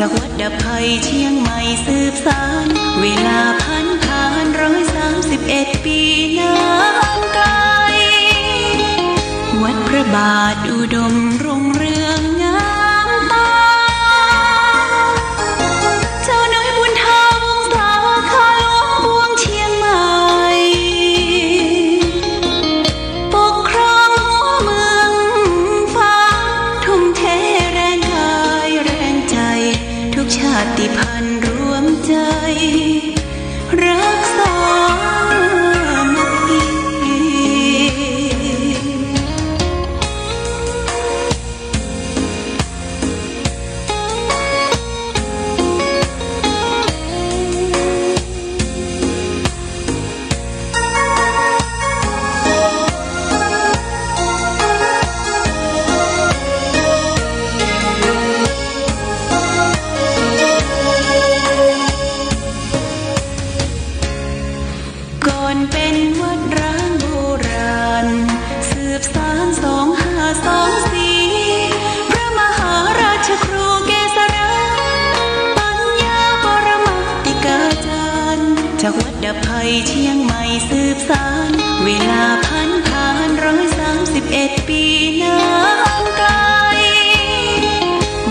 จากวัดดับภัยเชียงใหม่สืบสานเวลาผ่าน131 ปีนานไกลวัดพระบาทอุดมรุ่งเรืองงามตาเจ้าน้อยบุญทาวงศาข้าหลวงปวงเชียงใหม่ปกครองหัวเมืองฟ้าทุ่มเทแรงกายแรงใจทุกชาติพันธุ์รวมใจรักษามัคคีก่อนเป็นวัดร้างโบราณสืบสาน2524พระมหาราชครูเกษราปัญญาปรมาติกาจารย์จากวัดดับภัยเชียงใหม่สืบสานเวลาผ่าน131 ปีนานไกล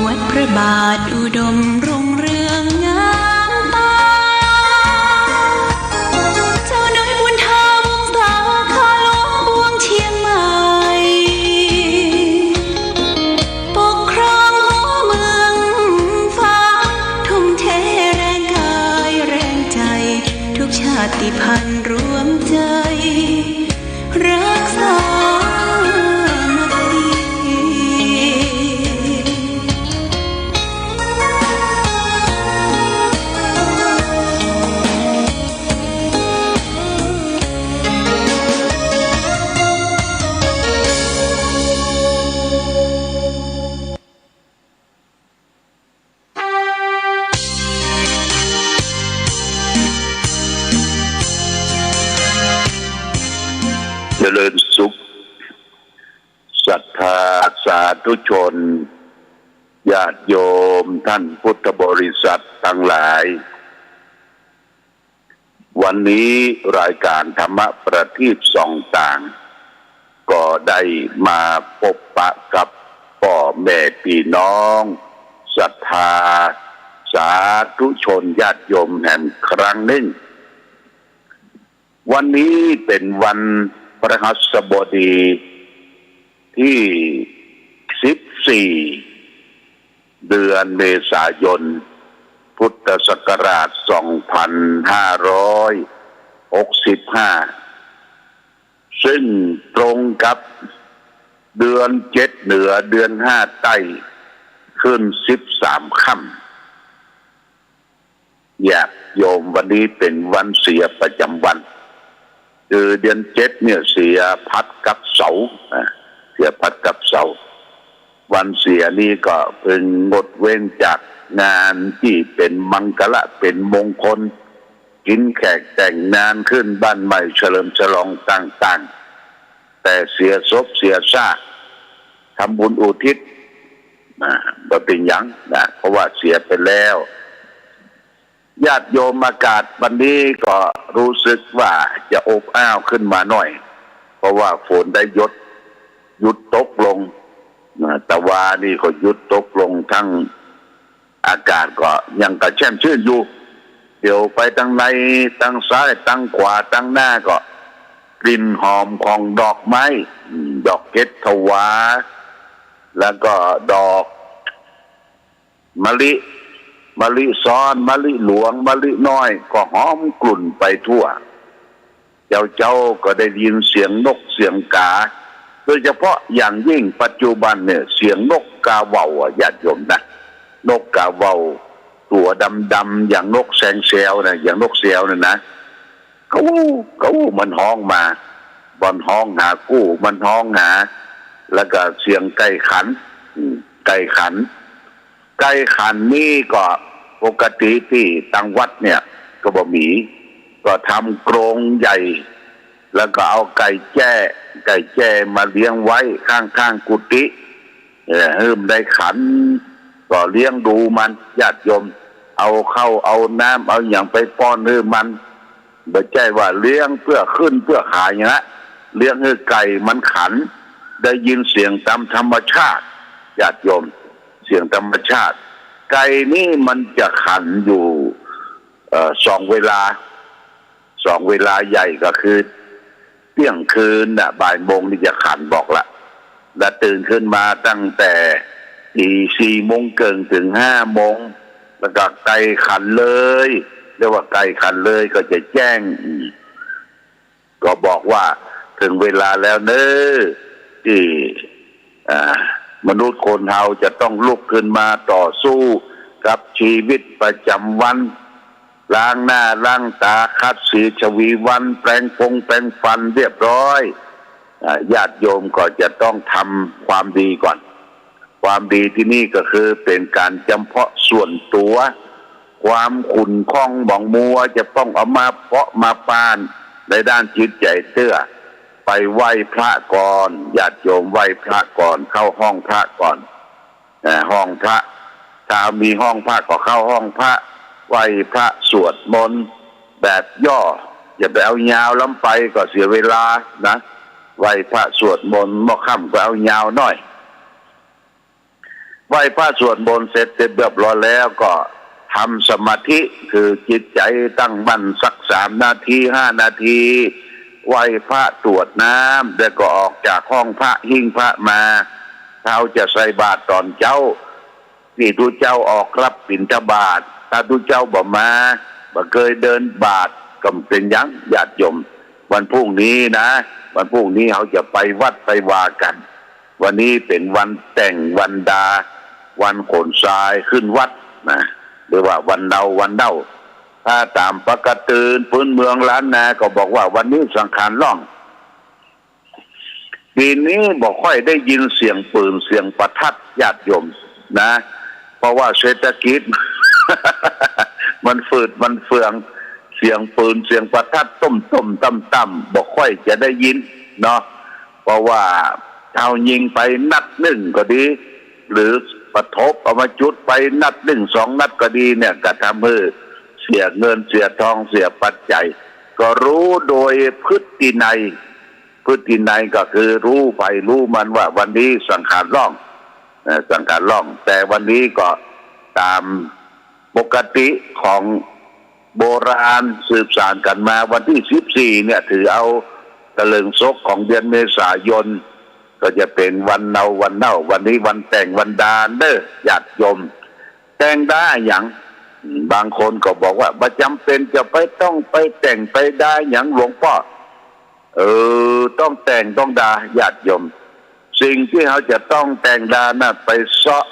วัดพระบาทอุดมรุ่งเรืองงามตาเจ้าน้อยบุญทาวงศาข้าหลวงปวงเชียงใหม่ปกครองหัวเมืองฟ้าทุ่มเทแรงกายแรงใจทุกชาติพันธุ์รวมใจรักษามัคคีเจริญสุขศรัทธาสาธุชนญาติโยมท่านพุทธบริษัททั้งหลายวันนี้รายการธรรมประทีปส่องต่างก็ได้มาพบปะกับพ่อแม่พี่น้องศรัทธาสาธุชนญาติโยมแห่งครั้งหนึ่งวันนี้เป็นวันพฤหัสบดีที่14เดือนเมษายนพุทธศักราช2565ซึ่งตรงกับเดือน7เหนือเดือน5ใต้ขึ้น13ค่ำญาติโยมวันนี้เป็นวันเสียประจำวันคือเดือน7เนี่ยเสียพัดกับเสาเสียพัดกับเสาวันเสียนี้ก็เพิ่งงดเว้นจากงานที่เป็นมังคละเป็นมงคลกินแขกแต่งงานขึ้นบ้านใหม่เฉลิมฉลองต่างๆแต่เสียศพเสียซากทำบุญอุทิศบ่เป็นหยังนะเพราะว่าเสียไปแล้วญาติโยมอากาศวันนี้ก็รู้สึกว่าจะอบอ้าวขึ้นมาหน่อยเพราะว่าฝนได้หยุดตกลงแต่ว่านี่ก็หยุดตกลงทั้งอากาศก็ยังกระแช่มชื่นอยู่เดี๋ยวไปทางในทางซ้ายทางขวาทางหน้าก็กลิ่นหอมของดอกไม้ดอกเกศวาแล้วก็ดอกมะลิซ้อนมะลิหลวงมะลิน้อยก็หอมกลุ่นไปทั่วเจ้าก็ได้ยินเสียงนกเสียงกาโดยเฉพาะอย่างยิ่งปัจจุบันเนี่ยเสียงนกกาเหว่าญาติโยมนะนกกาเหว่าตัวดำๆอย่างนกแซงเซลนะอย่างนกเซลเนี่ยนะเขามันฮ้องมาบอนฮ้องหากู้มันฮ้องหาแล้วก็เสียงไก่ขันนี่ก็ปกติที่ทางวัดเนี่ยก็บ่มีก็ทำกรงใหญ่แล้วก็เอาไก่แจ้มาเลี้ยงไว้ข้างกุฏิเฮิมได้ขัน ก็เลี้ยงดูมันญาติโยมเอาเข้าเอาน้ำเอาอย่างไปป้อนให้มันไม่ใช่ว่าเลี้ยงเพื่อขึ้นเพื่อขายอย่างนั้นเลี้ยงให้ไก่มันขันได้ยินเสียงตามธรรมชาติญาติโยมเสียงธรรมชาติไก่นี่มันจะขันอยู่2 เวลาใหญ่ก็คือเที่ยงคืนน่ะบ่ายโมงนี่จะขันบอกละและตื่นขึ้นมาตั้งแต่4 โมงเกินถึง5 โมงแล้วก็ไก่ขันเลยเรียกว่าไก่ขันเลยก็จะแจ้งก็บอกว่าถึงเวลาแล้วเนอะที่มนุษย์คนเราจะต้องลุกขึ้นมาต่อสู้กับชีวิตประจำวันล้างหน้าล้างตาคัดสีชวีวันแปรงฟันเรียบร้อยญาติโยมก็จะต้องทำความดีก่อนความดีที่นี่ก็คือเป็นการจำเพาะส่วนตัวความขุ่นข้องหมองมัวจะต้องเอามาเพาะมาปานในด้านจิตใจเตื้อไปไหว้พระก่อนญาติโยมไหว้พระก่อนเข้าห้องพระก่อนห้องพระถ้ามีห้องพระก็เข้าห้องพระไหว้พระสวดมนต์แบบย่ออย่าไปเอายาวล้ำไปก็เสียเวลานะไหว้พระสวดมนต์บ่ค่ำก็เอายาวหน่อยไหว้พระสวดมนต์เสร็จเรียบร้อยแล้วก็ทำสมาธิคือจิตใจตั้งมั่นสัก3 นาที5 นาทีไหว้พระตรวจน้ำแล้วก็ออกจากห้องพระหิ้งพระมาเขาจะใส่บาตรตอนเจ้าที่ทุเจ้าออกรับบิณฑบาตถ้าทุเจ้าบ่มาบ่เคยเดินบาตรก็เป็นยังญาติโยมวันพรุ่งนี้นะวันพรุ่งนี้เขาจะไปวัดไปวากันวันนี้เป็นวันแต่งวันดาวันขนทรายขึ้นวัดนะหรือว่าวันเดาถ้าตามปกติพื้นเมืองล้านนาก็บอกว่าวันนี้สังขารล่องปีนี้บอกค่อยได้ยินเสียงปืนเสียงประทัดญาติโยมนะเพราะว่าเศรษฐกิจ มันฝืดมันเฟืองเสียงปืนเสียงประทัดต้มต่ำบอกค่อยจะได้ยินเนาะเพราะว่าเอายิงไปนัดหนึ่งก็ดีหรือประทบเอามาจุดไปนัด1 2 นัดก็ดีเนี่ยก็ทำให้เสียเงินเสียทองเสียปัจจัยก็รู้โดยพฤตินัยก็คือรู้ไปรู้มันว่าวันนี้สังขารล่องแต่วันนี้ก็ตามปกติของโบราณสืบสานกันมาวันที่14เนี่ยถือเอาตะลึงศกของเดือนเมษายนก็จะเป็นวันเน่าวันนี้วันแต่งวันดาเด้อญาติโยมแต่งได้อย่างบางคนก็บอกว่าประจำเป็นจะต้องไปแต่งไปได้อย่างหลวงพ่อต้องแต่งต้องดาญาติโยมสิ่งที่เขาจะต้องแต่งดาน่ะไปเซาะ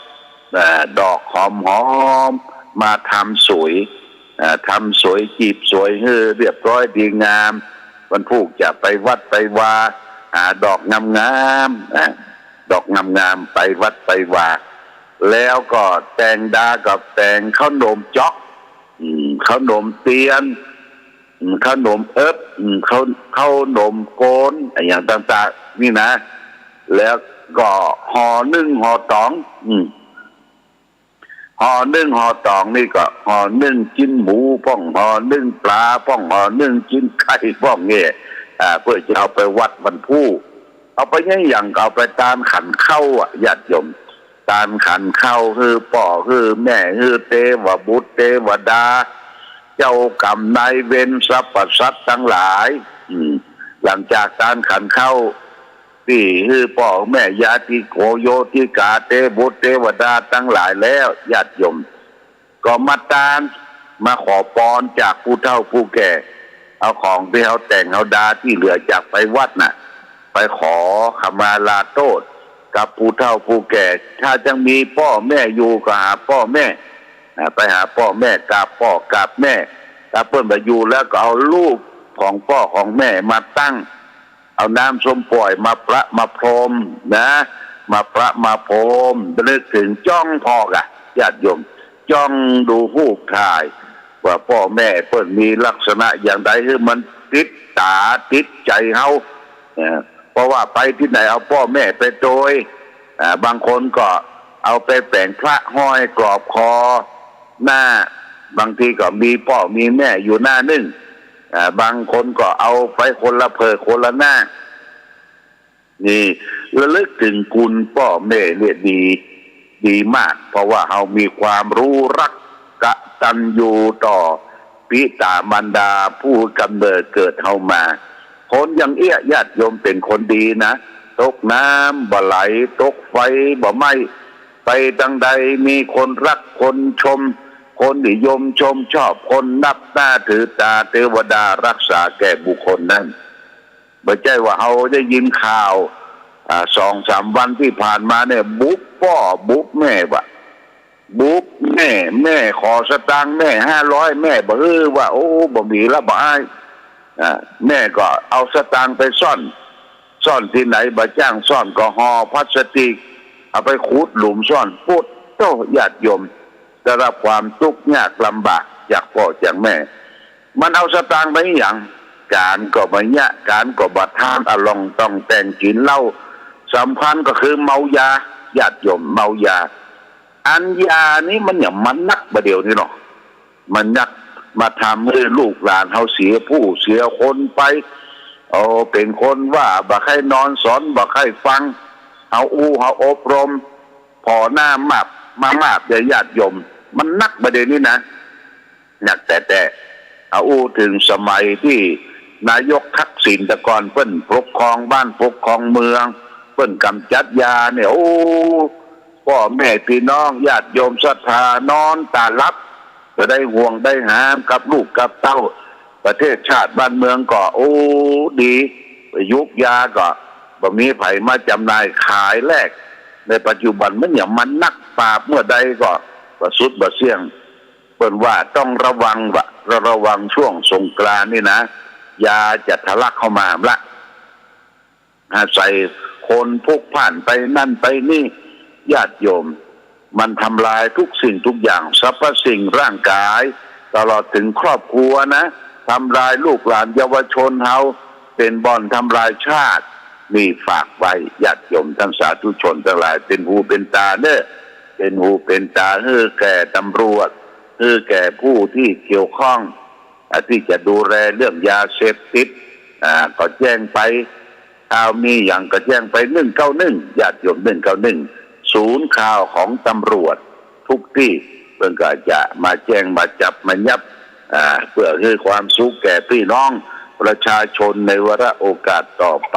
ดอกหอมมาทำสวยจีบสวยให้เรียบร้อยดีงามวันพุธจะไปวัดไปวาหาดอกงามดอกงามไปวัดไปวาแล้วก็แต่งดากับแต่งข้าวหนมจ๊อกข้าวหนมเตียนข้าวหนมข้าวหนมโกนอย่างต่างๆนี่นะแล้วก็ห่อนึ่งห่อตองห่อนึ่งห่อตองนี่ก็ห่อนึ่งจิ้นหมูป้องห่อนึ่งปลาป้องห่อนึ่งจิ้นไข่ป้องเงี้ยเพื่อจะเอาไปวัดบรรพุเอาไปอย่างเอาไปตามขันเข้าญาติโยมตามขันเข้าคือป่อคือแม่คือเทวบุตรเทวดาเจ้ากรรมนายเวรสรรพสัตว์ทั้งหลายหลังจากการขันเข้าที่คือป่อแม่ญาติโกโยติกาเทบุตรเทวดาทั้งหลายแล้วญาติโยมก็มาขอพรจากผู้เฒ่าผู้แก่เอาของที่เขาแต่งเขาดาที่เหลือจากไปวัดน่ะไปขอขมาลาโทษกับผู้เฒ่าผู้แก่ถ้ายังมีพ่อแม่อยู่ก็หาพ่อแม่ไปหาพ่อแม่กราบพ่อกราบแม่ถ้าเพิ่นไปอยู่แล้วก็เอารูปของพ่อของแม่มาตั้งเอาน้ำส้มปล่อยมาประมาพรมนะมาประมาพรมนึกถึงจ้องพ่อกะญาติโยมจ้องดูรูปถ่ายว่าพ่อแม่เพิ่นมีลักษณะอย่างใดที่มันติดตาติดใจเฮาเพราะว่าไปที่ไหนเอาพ่อแม่ไปโดยบางคนก็ เอาไปแปลงพระห้อยกรอบคอหน้าบางทีก็มีพ่อมีแม่อยู่หน้านึ่งบางคนก็เอาไปคนละเพอคนละหน้านี่ระลึกถึงคุณพ่อแม่เนี่ยดีมากเพราะว่าเรามีความรู้รักกตัญญูต่อปิตามารดาผู้กำเนิดเกิดเฮามาคนอย่างเอี้ยญาติโยมเป็นคนดีนะตกน้ำบ่ไหลตกไฟบ่ไหม้ไปทางใดมีคนรักคนชมคนนิยมชมชอบคนนับหน้าถือตาเทวดารักษาแก่บุคคลนั้นไม่ใช่ว่าเราได้ยินข่าว2-3 วันที่ผ่านมาเนี่ยบุ๊บพ่อบุ๊บแม่วะบุ๊บแม่ขอสตางค์แม่500แม่บอกว่าโอ้บ่มีละบ่ให้แม่ก็เอาสตางค์ไปซ่อนที่ไหนบ่จ้างซ่อนก็ห่อพลาสติกเอาไปขุดหลุมซ่อนพูดโตญาติโยมได้รับความทุกข์ยากลำบากจากพ่อจากแม่มันเอาสตางค์ไปอย่างการก็บ่ยะการก็บ่ทานอลองต้องแต่งกินเหล้าสำคัญก็คือเมายาญาติโยมเมายาอันยานี้มันอย่างมันนักประเดี๋ยวนี้เนาะมันนักมาทำให้ลูกหลานเขาเสียผู้เสียคนไปเป็นคนว่าบ่ใครนอนสอนบ่ใครฟังเอาอบรมพอหน้ามากเดี๋ยวญาติโยมมันนักประเด็นนี้นะหนักแต่เอาถึงสมัยที่นายกทักษิณแต่ก่อนเพิ่นปกครองบ้านปกครองเมืองเพิ่นกำจัดยาเนี่ยพ่อแม่พี่น้องญาติโยมศรัทธานอนตาลับจะได้ห่วงได้หามกับลูกกับเต้าประเทศชาติบ้านเมืองก็ดียุกยาก็บ่มีไผมาจำหน่ายขายแลกในปัจจุบันมันอย่างมันนักปราบเมื่อใดก็ประสุดบ่เสี่ยงเพิ่นว่าต้องระวังช่วงสงกรานต์นี่นะยาจะทะลักเข้ามาละใส่คนพลุกพล่านไปนั่นไปนี่ญาติโยมมันทำลายทุกสิ่งทุกอย่างสรรพสิ่งร่างกายตลอดถึงครอบครัวนะทำลายลูกหลานเยาวชนเฮาเป็นบ่อนทำลายชาตินี่ฝากไว้ญาติโยมทั้งสาธุชนทั้งหลายเป็นหูเป็นตาเด้อเป็นหูเป็นตาแก่ตำรวจแก่ผู้ที่เกี่ยวข้องที่จะดูแลเรื่องยาเสพติดก็แจ้งไปมีอย่างก็แจ้งไป191ญาติโยม191ศูนย์ข่าวของตำรวจทุกที่เพิ่นก็จะมาแจ้งมาจับมายับเพื่อให้ความสุขแก่พี่น้องประชาชนในวาระโอกาสต่อไป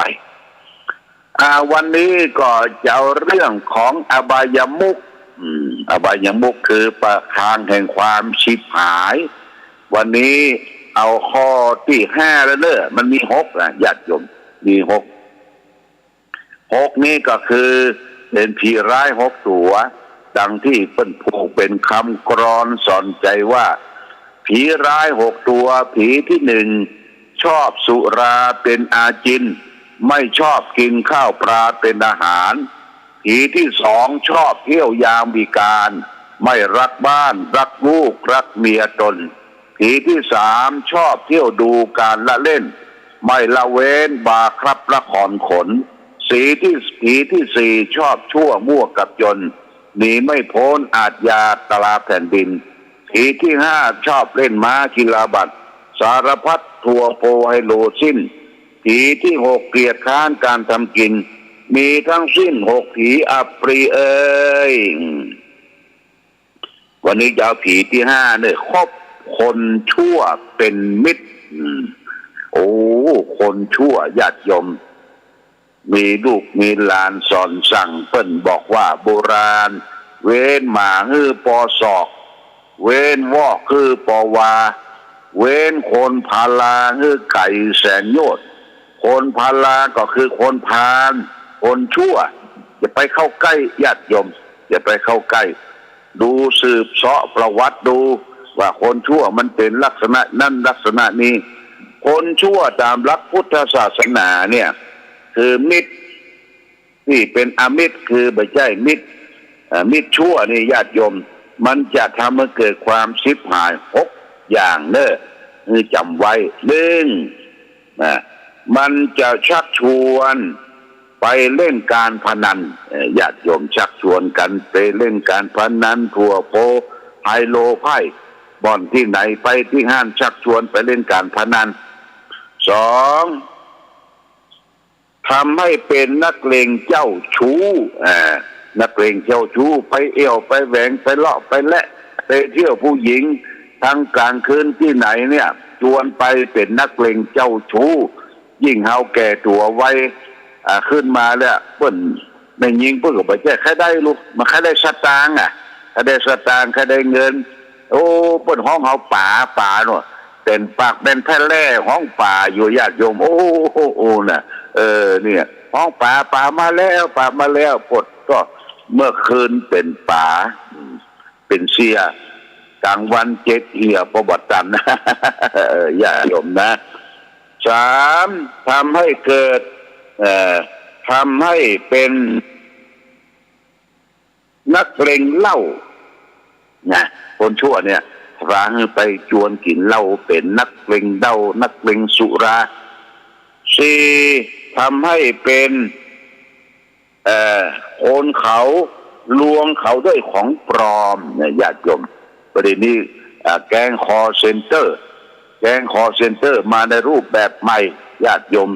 วันนี้ก็จะเอาเรื่องของอบายมุขอบายมุขคือประทางแห่งความชิบหายวันนี้เอาข้อที่5แล้วเด้อมันมี6นะญาติโยมมี6นี้ก็คือเป็นผีร้าย6ตัวดังที่เพิ่นผูกเป็นคำกรอนสอนใจว่าผีร้าย6ตัวผีที่1ชอบสุราเป็นอาจินไม่ชอบกินข้าวปลาเป็นอาหารผีที่2ชอบเที่ยวยามวิกาลไม่รักบ้านรักลูกรักเมียตนผีที่3ชอบเที่ยวดูการละเล่นไม่ละเว้นบาครับละครขนผีที่4ชอบชั่วมั่วกับยนหนีไม่พ้นอาทยาตลาแผ่นดินผีที่5ชอบเล่นม้ากีฬาบัตรสารพัดทัวโพไฮโลสิ้นผีที่6เกลียดค้านการทำกินมีทั้งสิ้น6ผีอัปรีวันนี้จะเอาผีที่5เนี่ยคบคนชั่วเป็นมิตรคนชั่วญาติโยมมีลูกมีหลานสอนสั่งเปิ้นบอกว่าโบราณเว้นหมาปอศอกเว้นวอกปอวาเว้นคนพาลาไก่แสนโยชน์คนพาลาก็คือคนพาลคนชั่วอย่าไปเข้าใกล้ญาติโยมอย่าไปเข้าใกล้ดูสืบเสาะประวัติดูว่าคนชั่วมันเป็นลักษณะนั้นลักษณะนี้คนชั่วตามหลักพุทธศาสนาเนี่ยคือมิตรที่เป็นอมิตรคือไม่ใช่มิตรมิตรชั่วนี่ญาติโยมมันจะทำให้เกิดความชิบหาย6อย่างเน้อจำไว้1มันจะชักชวนไป ไปเล่นการพนันญาติโยมชักชวนกันไปเล่นการพนันทั่วโพไฮโลไพ่บ่อนที่ไหนไปที่ห้างชักชวนไปเล่นการพนันสองทำให้เป็นนักเลงเจ้าชู้นักเลงเจ้าชู้ไปเอี่ยวไปแหวงไปเลาะไปและไปเที่ยวผู้หญิงทั้งกลางคืนที่ไหนเนี่ยชวนไปเป็นนักเลงเจ้าชู้ยิ่งเฮาแก่ตัวไว้ขึ้นมาแล้วเปิ้นไม่ยิงเปิ้นก็บ่แจ้ใครได้ลูกมาใครได้สตางค์ใครได้สตางค์ใครได้เงินโอ้เปิ้นห้องเฮาป่าเนาะเป็นปากเป็นแพร่แล่ห้องป่าอยู่ญาติโยมโอ้น่ะเนี่ยห้องป่ามาแล้วปดก็เมื่อคืนเป็นป่าเป็นเสียกลางวันเจ็ดเหี่ยประวัติตันนะญาติโยมนะสามทำให้เกิดทำให้เป็นนักเลงเหล้านะคนชั่วเนี่ยร้างไปจวนกินเหล้าเป็นนักเลงเหล้านักเลงสุราสี่ทำให้เป็นโอนเขาลวงเขาด้วยของปลอมเนี่ยญาติโยมประเด็นนี้แก๊งคอเซ็นเตอร์มาในรูปแบบใหม่ญาติโยม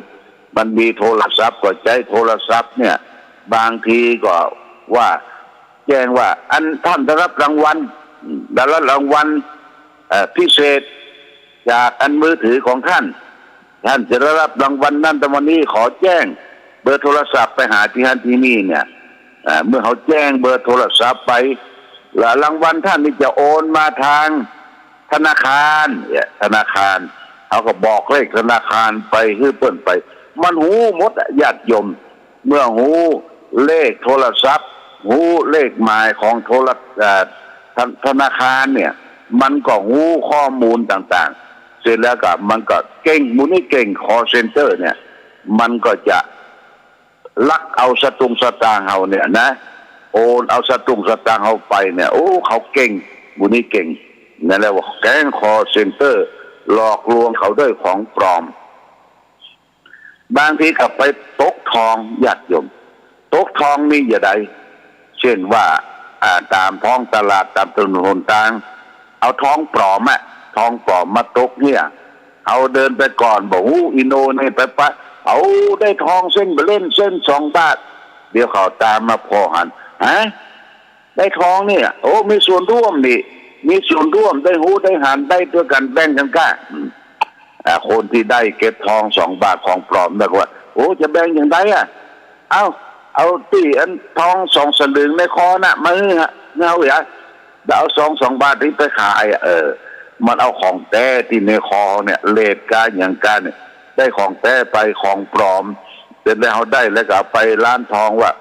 มันมีโทรศัพท์ก็ใช้โทรศัพท์เนี่ยบางทีก็ว่าแจ้งว่าอันท่านได้รับรางวัลพิเศษจากอันมือถือของท่านจะได้รับรางวัลนั้นแต่วันนี้ขอแจ้งเบอร์โทรศัพท์ไปหาที่ท่านที่นี่เนี่ยเมื่อเขาแจ้งเบอร์โทรศัพท์ไปแล้วรางวัลท่านนี่จะโอนมาทางธนาคารเขาก็บอกเลขธนาคารไปให้เปิ้นไปมันหูหมดญาติโยมเมื่อหูเลขโทรศัพท์หูเลขหมายของธนาคารเนี่ยมันก็หูข้อมูลต่างๆเสร็จแล้วก็มันก็เก่งมูนี่เก่งคอเซ็นเตอร์เนี่ยมันก็จะลักเอาสตุ้งสตางค์เฮาเนี่ยนะโอนเอาสตุ้งสตางค์เฮาไปเนี่ยโอ้เขาเก่งมูนี่เก่งนั่นแหละว่าแก๊งคอเซ็นเตอร์หลอกลวงเขาด้วยของปลอมบางทีก็ไปตกทองญาติโยมตกทองนี่อย่าใดเช่นว่าตามท้องตลาดตามถนนหนทางเอาทองปลอมมาตกเนี่ยเอาเดินไปก่อนบอกอินโนเนี่ยไปปะเอาได้ทองเส้นไปเล่นเส้น2 บาทเดี๋ยวเขาตามมาพอหันได้ทองเนี่ยโอ้มีส่วนร่วมนี่มีส่วนร่วมได้หูได้หันได้ด้วยกันแบ่งกันก้าคนที่ได้เก็บทอง2 บาทของปลอมแบบว่าโอ้จะแบ่งอย่างไรเอาตีอันทอง2 สลึงในคอน่ะมือเงาอย่าเอา2 บาทที่ไปขายมันเอาของแท้ที่ในคอเนี่ยเลดการอย่างการเนี่ยได้ของแท้ไปของปลอมเสร็จแล้วเขาได้แล้วก็ไปร้านทองว่า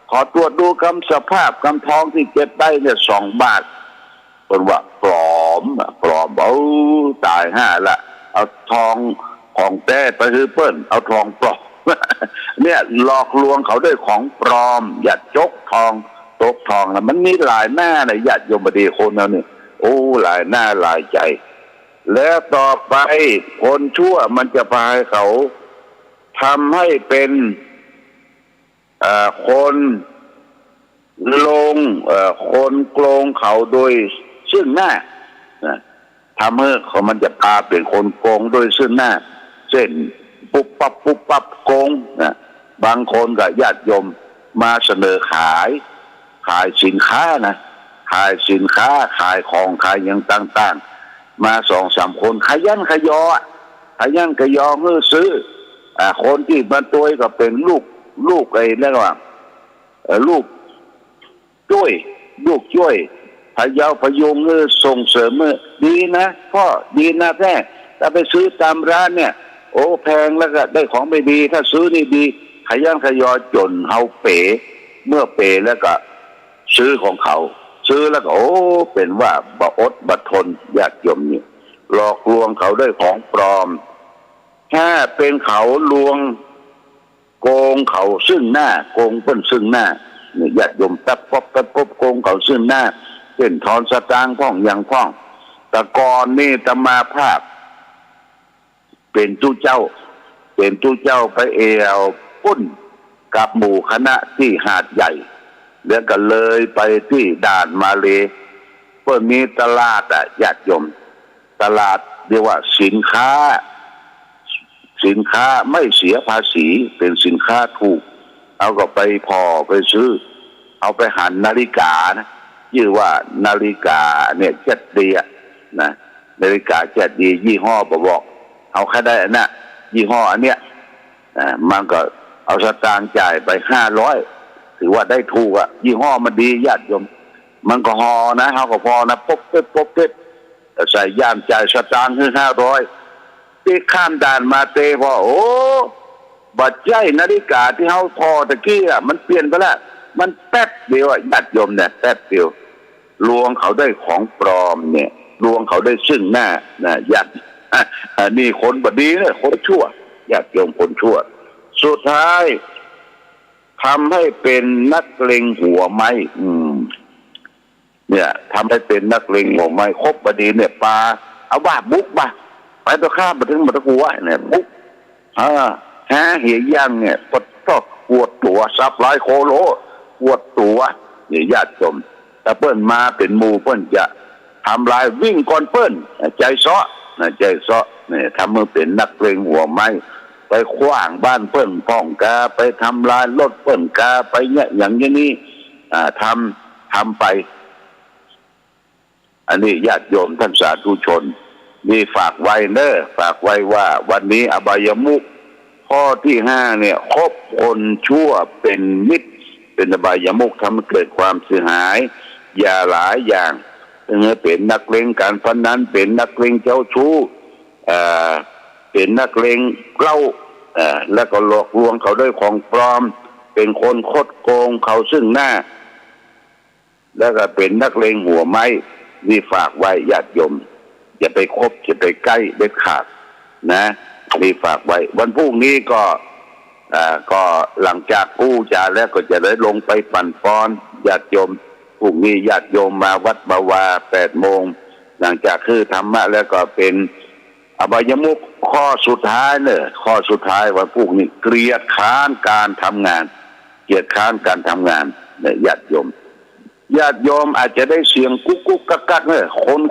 ขอตรวจดูสภาพทองที่เก็บได้เนี่ย2 บาทคนว่าปลอมเอาตายละเอาทองของแท้ไปคือเปิ้ลเอาทองปลอมเนี่ยหลอกลวงเขาด้วยของปลอมอย่าจกทองตกทองนะมันมีหลายหน้านะญาติโยมดีคนเราเนี่ยโอ้หลายหน้าหลายใจแล้วต่อไปคนชั่วมันจะพาให้เขาทำให้เป็นคนคนโกงเขาโดยซึ่งหน้าทำให้เขามันจะพาเป็นคนโกงโดยซึ่งหน้าเช่นปุ๊บปั๊บโกงนะบางคนกับญาติโยมมาเสนอขายสินค้านะขายสินค้าขายของขายอย่างต่างๆมา2-3 คนขยันขยอมือซื้อคนที่มาตัวก็เป็นลูกไอ้เรียกว่าลูกช่วยพยุงส่งเสริมดีนะพ่อดีนะแท้ถ้าไปซื้อตามร้านเนี่ยโอ้แพงแล้วก็ได้ของไม่ดีถ้าซื้อนี่ดีขยันขยอจนเฮาเป๋เมื่อเป๋แล้วก็ซื้อของเขาซื้อแล้วก็โอ้เป็นว่าบ่อดบ่ทนญาติโยมนี่หลอกลวงเขาด้วยของปลอมถ้าเป็นเขาลวงโกงเขาซึ่งหน้าโกงเปิ้นซึ่งหน้าเนี่ยญาติโยมตับป๊บโกงเขาซึ่งหน้าเช่นถอนสตางค์พ่องอย่างพ่องแต่ก่อนนี่ตมาภาพเป็นตู้เจ้าไปเอวปุ้น กับหมู่คณะที่หาดใหญ่แล้วก็เลยไปที่ด่านมาเลเพื่อมีตลาดญาติโยมตลาดเรียกว่าสินค้าไม่เสียภาษีเป็นสินค้าถูกเอาก็ไปพอไปซื้อเอาไปหันนาฬิกานะชื่อว่านาฬิกาเนี่ยเจ็ดดีนะนาฬิกาเจ็ดดียี่ห้อบอกเอาแค่ได้นะยี่ห้ออันเนี้ยมันก็เอาสตางค์จ่ายไป500ถือว่าได้ถูกยี่ห้อมันดีญาติโยมมันก็หอนะเขาก็พอนะปุ๊บใส่ย่ามจ่ายสตางค์คือ500ที่ข้ามด่านมาเตพอโอ้บัดใจนาฬิกาที่เขาพอตะกี้มันเปลี่ยนไปแล้วมันแป๊บเดียวญาติโยมเนี่ยแป๊บเดียวลวงเขาได้ของปลอมเนี่ยลวงเขาได้ซึ่งหน้านะญาตินี่คนบดีเนี่ยคนชั่วญาติโยมคนชั่วสุดท้ายทำให้เป็นนักเลงหัวไม้เนี่ยทำให้เป็นนักเลงหัวไม้ครบบดีเนี่ยปลาเอาบ้าบุกบ้าไปตัวข้ามมาถึงมาตะกัวเนี่ยบุกฮะเหี่ยย่างเนี่ยก็ปวดตัวซับหลายโคโลปวดตัวเนี่ยญาติโยมแต่เปิ้นมาเป็นหมู่เปิ้นจะทำลายวิ่งก่อนเปิ้นใจซ้อเนี่ยทำมือเป็นนักเลงหัวไม้ไปขว้างบ้านเปิ้นป้องกาไปทำลายรถเปิ้นกาไปเนี่ยอย่างนี้ทำไปอันนี้ญาติโยมท่านสาธุชนนี่ฝากไว้เนอะฝากไว้ว่าวันนี้อบายมุขข้อที่5เนี่ยคบคนชั่วเป็นมิตรเป็นอบายมุขทำให้เกิดความเสียหายอย่าหลายอย่างเป็นนักเลงการพนันเป็นนักเลงเจ้าชู้เป็นนักเลงเล่าแล้วก็หลอกลวงเขาด้วยของปลอมเป็นคนคดโกงเขาซึ่งหน้าแล้วก็เป็นนักเลงหัวไม้นี่ฝากไว้ญาติโยมอย่าไปคบอย่าไปใกล้เด็ดขาดนะนี่ฝากไว้วันพรุ่งนี้ก็หลังจากกู้จาแล้วก็จะได้ลงไปปั่นป้อนญาติโยมพรุ่งนี้ญาติโยมมาวัดบาวา8 โมงหลังจากคือธรรมะแล้วก็เป็นอบายมุขข้อสุดท้ายเนี่ยข้อสุดท้ายวันพรุ่งนี้เกลียดค้านการทำงานเนี่ยญาติโยมอาจจะได้เสียงกุ๊กกักเนี่ยคน